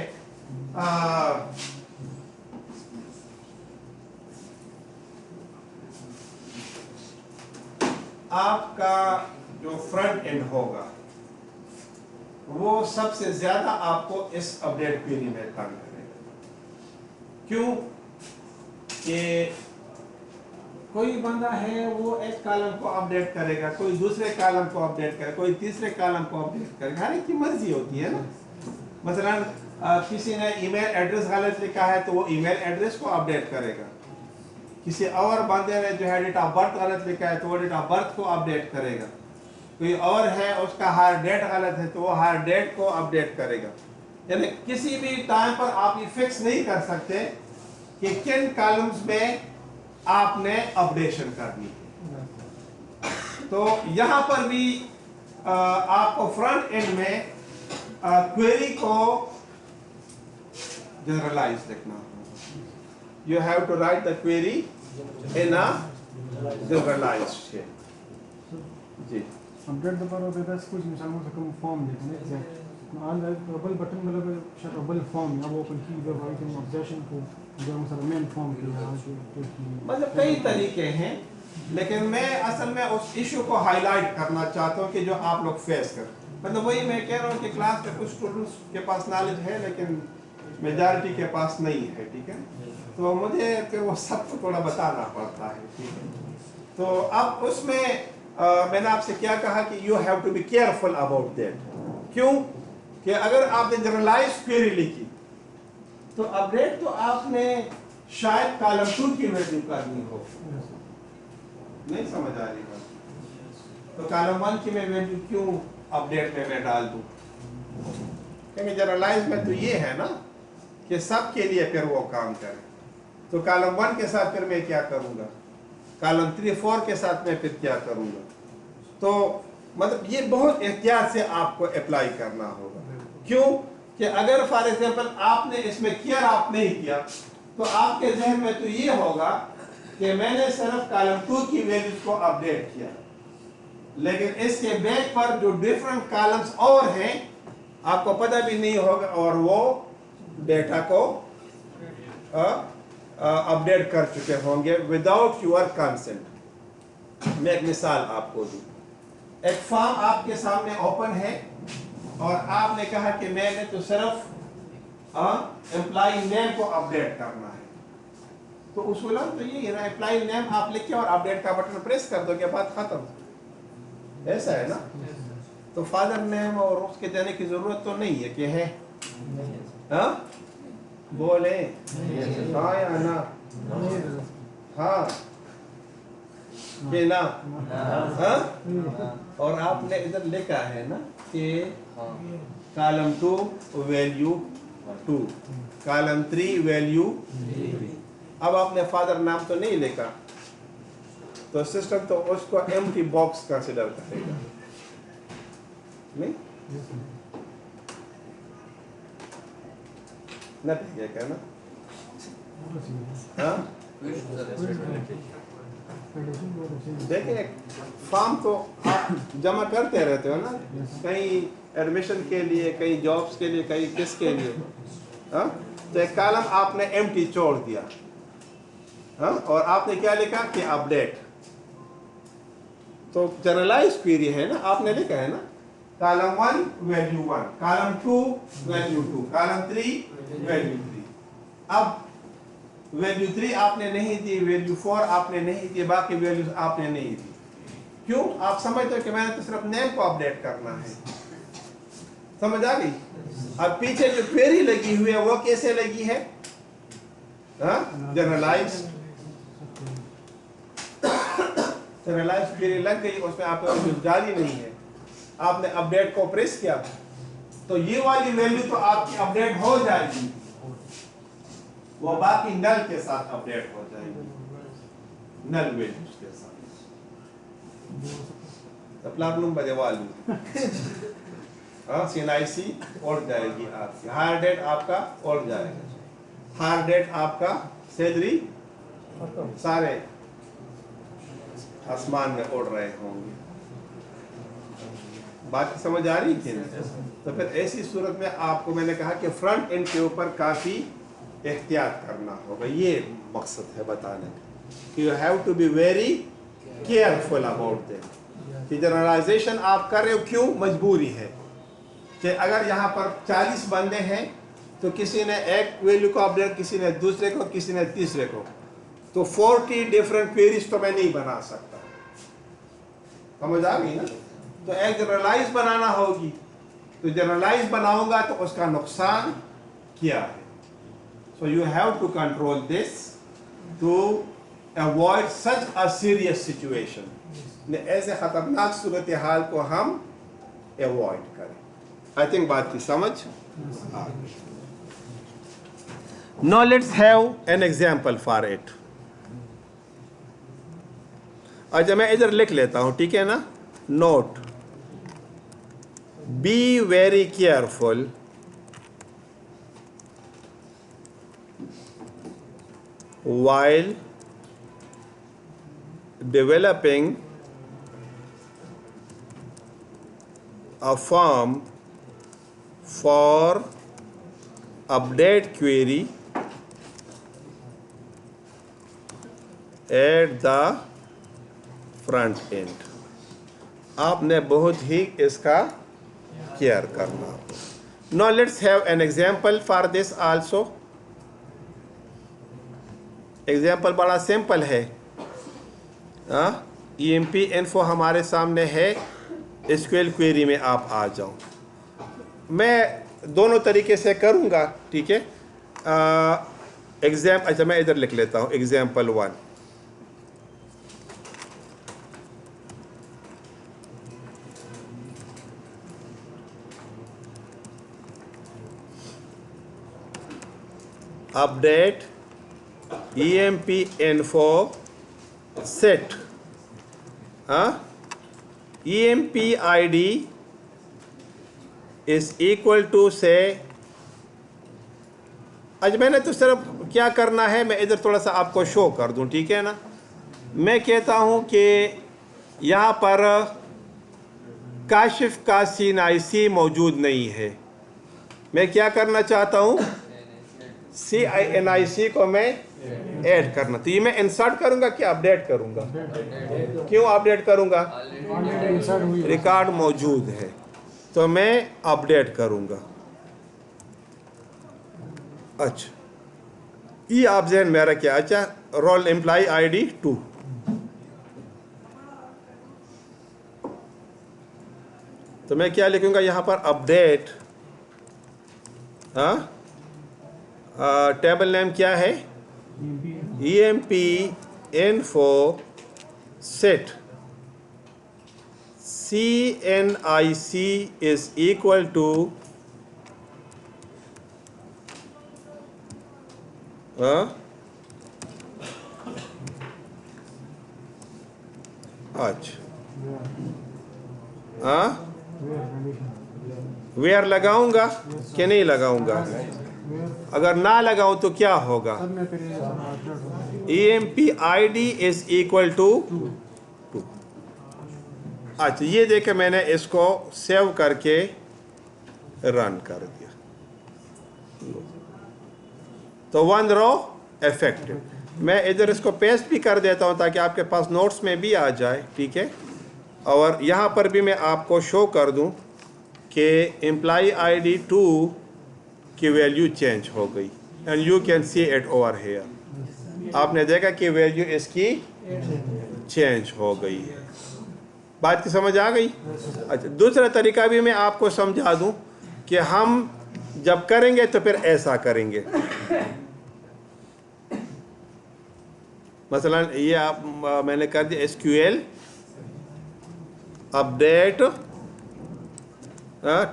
आपका जो फ्रंट एंड होगा वो सबसे ज्यादा आपको इस अपडेट क्वेरी में काम करेगा। क्यों कि कोई बंदा है वो एक कॉलम को अपडेट करेगा, कोई दूसरे कॉलम को अपडेट करेगा, कोई तीसरे कॉलम को अपडेट करेगा, हर एक की मर्जी होती है ना। मसलन किसी ने ईमेल एड्रेस गलत लिखा है तो वो ईमेल एड्रेस को अपडेट करेगा, किसी और बंदे ने जो है डेट ऑफ बर्थ गलत लिखा है तो वो डेट ऑफ बर्थ को अपडेट करेगा, कोई और है उसका हायर डेट गलत है तो वो हायर डेट को अपडेट करेगा। यानी किसी भी टाइम पर आप ये फिक्स नहीं कर सकते कि किन कॉलम्स में आपने अपडेशन करनी है। तो यहाँ पर भी आपको फ्रंट एंड में क्वेरी को जनरलाइज लिखना होगा. You have to write the query in a generalized shape. जी. अपडेट दोबारा होता है कुछ मिसाल में कम फॉर्म देखने एग्जैक्ट मान डबल बटन मतलब शायद डबल फॉर्म या वो ओपन की द राइटिंग ऑब्जेक्शन को जो मतलब मेन फॉर्म की मतलब कई तरीके हैं, लेकिन मैं असल में उस इशू को हाईलाइट करना चाहता हूँ कि जो आप लोग फेस कर, मतलब वही मैं कह रहा हूँ कि क्लास में कुछ स्टूडेंट्स के पास नॉलेज है लेकिन मेजॉरिटी के पास नहीं है, ठीक है, तो मुझे फिर वो सबको थोड़ा बताना पड़ता है, ठीक है. तो अब उसमें मैंने आपसे क्या कहा कि you have to be careful about that. क्यों कि अगर आपने जनरलाइज क्वेरी लिखी तो अपडेट तो आपने शायद कॉलम 2 की वैल्यू करनी हो, नहीं समझ आ रही बात, तो कॉलम 1 की मैं वैल्यू क्यों अपडेट में मैं डाल दूं, क्योंकि जनरलाइज में तो ये है ना कि सब के लिए फिर वो काम करे. तो कॉलम 1 के साथ फिर मैं क्या करूंगा, कॉलम 3 4 के साथ मैं फिर क्या करूंगा. तो मतलब ये बहुत एहतियात से आपको अप्लाई करना होगा. क्यों कि अगर फॉर एग्जांपल आपने इसमें केयर आप नहीं किया तो आपके जहन में तो ये होगा कि मैंने सिर्फ कॉलम 2 की वैल्यूज को अपडेट किया, लेकिन इसके बैक पर जो डिफरेंट कॉलम्स और हैं आपको पता भी नहीं होगा और वो डेटा को अपडेट कर चुके होंगे विदाउट योर कंसेंट. मैं एक मिसाल आपको दूं. एक फॉर्म आपके सामने ओपन है और आपने कहा कि मैंने तो सिर्फ एम्प्लॉय नेम को अपडेट करना है, तो उसूलन तो यही है ना, एम्प्लॉय नेम आप लिख के और अपडेट का बटन प्रेस कर दोगे, बात खत्म. ऐसा है ना. तो फादर नेम और उसके देने की जरूरत तो नहीं है कि है, हाँ बोले हाँ या ना, हाँ कि ना, हाँ. और आपने इधर लिखा है ना कि कॉलम 2 वैल्यू 2, कॉलम 3 वैल्यू 3. अब आपने फादर नाम तो नहीं लिखा, तो सिस्टम तो उसको एम्प्टी बॉक्स कंसीडर करेगा, नहीं ना, ठीक है क्या ना, हाँ. देखिए फॉर्म तो आप जमा करते रहते हो ना, कहीं एडमिशन के लिए, कहीं जॉब्स के लिए, कहीं किसके लिए, हाँ. तो एक कॉलम आपने एम्प्टी छोड़ दिया, हाँ, और आपने क्या लिखा कि अपडेट. तो जनरलाइज क्वेरी है ना, आपने लिखा है ना column 1 value 1, column 2 value 2, column 3 value 3. अब वैल्यू 3 आपने नहीं दी, वैल्यू 4 आपने नहीं दी, बाकी वैल्यूज आपने नहीं दी. क्यों? आप समझते हो कि मैंने तो सिर्फ नेम को अपडेट करना है. समझ आ गई? अब पीछे जो क्वेरी लगी हुई है वो कैसे लगी है, जनरलाइज क्वेरी लग गई, उसमें आपका कुछ जारी नहीं है, आपने अपडेट को प्रेस किया तो ये वाली वैल्यू तो आपकी अपडेट हो जाएगी, वो बाकी नल के साथ अपडेट हो जाएगी, नल वैल्यूज के साथ. तो प्रॉब्लम बदे वाली CNIC उड़ जाएगी आपकी, हायर डेट आपका उड़ जाएगा, हायर डेट आपका सैलरी सारे आसमान में उड़ रहे होंगे. बात समझ आ रही थी ना. तो फिर ऐसी सूरत में आपको मैंने कहा कि फ्रंट एंड के ऊपर काफ़ी एहतियात करना होगा. ये मकसद है बताने का कि you have to be very careful about that. कि जनरलाइजेशन आप कर रहे हो क्यों, मजबूरी है कि अगर यहाँ पर 40 बंदे हैं तो किसी ने एक वैल्यू को अपडेट, किसी ने दूसरे को, किसी ने तीसरे को, तो 40 डिफरेंट क्वेरीज तो मैं नहीं बना सकता. समझ आ गई ना. तो एक जनरलाइज बनाना होगी, तो जनरलाइज बनाऊंगा तो उसका नुकसान क्या है. So you have to control this to avoid such a serious situation. ऐसे खतरनाक सूरत हाल को हम अवॉइड करें. आई थिंक बात की समझ आ गई. Now let's have an example for it. अच्छा मैं इधर लिख लेता हूं, ठीक है ना. Note, B very careful while developing a form for update query at the front end। आपने बहुत ही इसका केयर करना। Now let's have an example for this also। Example बड़ा सिंपल है। EMP इन्फो हमारे सामने है, SQL क्वेरी में आप आ जाओ। मैं दोनों तरीके से करूँगा, ठीक है। अच्छा मैं इधर लिख लेता हूँ example 1। Update EMP info set EMP ID is equal to से। आज मैंने तो सिर्फ क्या करना है, मैं इधर थोड़ा सा आपको शो कर दूं, ठीक है ना। मैं कहता हूं कि यहाँ पर काशिफ का CNIC मौजूद नहीं है। मैं क्या करना चाहता हूं, CNIC को मैं ऐड करना। तो ये मैं इंसर्ट करूंगा कि अपडेट करूंगा? क्यों अपडेट करूंगा? रिकॉर्ड मौजूद है तो मैं अपडेट करूंगा। अच्छा, ये आप जहन में रखिए। अच्छा, रोल एम्प्लॉय ID 2। तो मैं क्या लिखूंगा यहाँ पर? अपडेट। टेबल नेम क्या है? EMP info set CNIC is equal to अच्छा वेयर लगाऊंगा कि नहीं लगाऊंगा? अगर ना लगाऊं तो क्या होगा? EMP ID is equal to 2। अच्छा, ये देखे मैंने इसको सेव करके रन कर दिया, तो 1 रो इफेक्टिव। मैं इधर इसको पेस्ट भी कर देता हूं ताकि आपके पास नोट्स में भी आ जाए, ठीक है। और यहाँ पर भी मैं आपको शो कर दूं कि एम्प्लॉय ID 2 की वैल्यू चेंज हो गई, and you can see it over here. आपने देखा कि वैल्यू इसकी चेंज हो गई है। बात की समझ आ गई? अच्छा, दूसरा तरीका भी मैं आपको समझा दूं कि हम जब करेंगे तो फिर ऐसा करेंगे। मसलन ये आप मैंने कर दिया SQL अपडेट,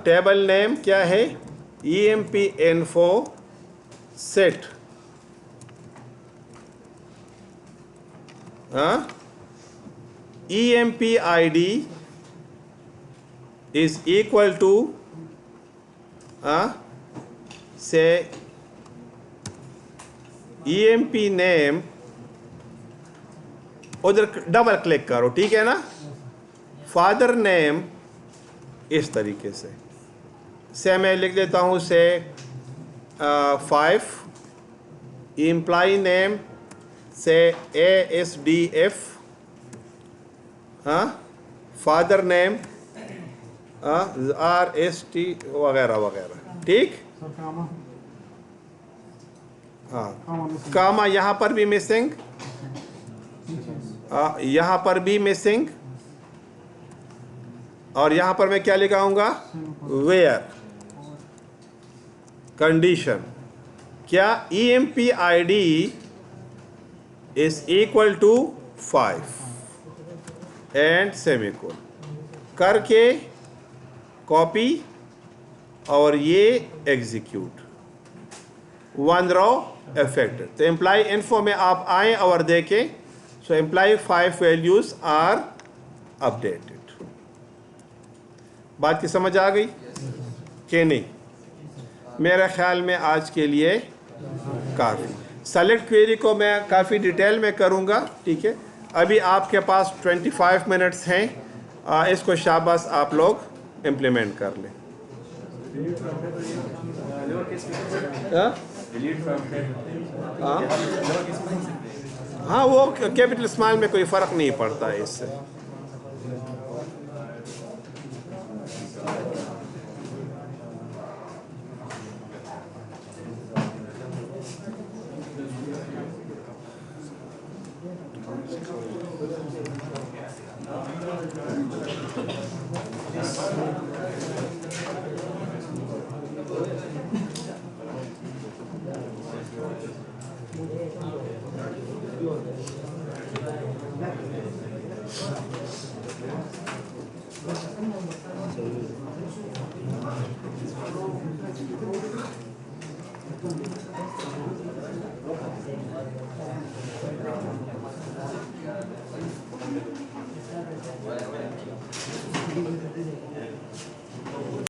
टेबल नेम क्या है? EMP info set EMP ID is equal to say EMP name, उधर डबल क्लिक करो, ठीक है ना। फादर नेम इस तरीके से मैं लिख देता हूँ से 5। एम्प्लॉय नेम से ASDF, फादर नेम RST वगैरह वगैरह, ठीक। कामा यहाँ पर भी मिसिंग, यहाँ पर भी मिसिंग, और यहाँ पर मैं क्या लिखाऊंगा? वेयर कंडीशन क्या? EMP ID is equal to 5 and semicolon करके कॉपी और ये एग्जीक्यूट। 1 रो इफेक्टेड। तो एम्प्लॉय इन्फो में आप आए और देखें, सो एम्प्लॉय 5 वैल्यूज आर अपडेटेड। बात की समझ आ गई कि नहीं? मेरे ख्याल में आज के लिए काफ़ी। सेलेक्ट क्वेरी को मैं काफ़ी डिटेल में करूँगा, ठीक है। अभी आपके पास 25 मिनट्स हैं, इसको शाबाश आप लोग इम्प्लीमेंट कर लें। हाँ? हाँ? हाँ, वो कैपिटल स्मॉल में कोई फ़र्क नहीं पड़ता है इससे। This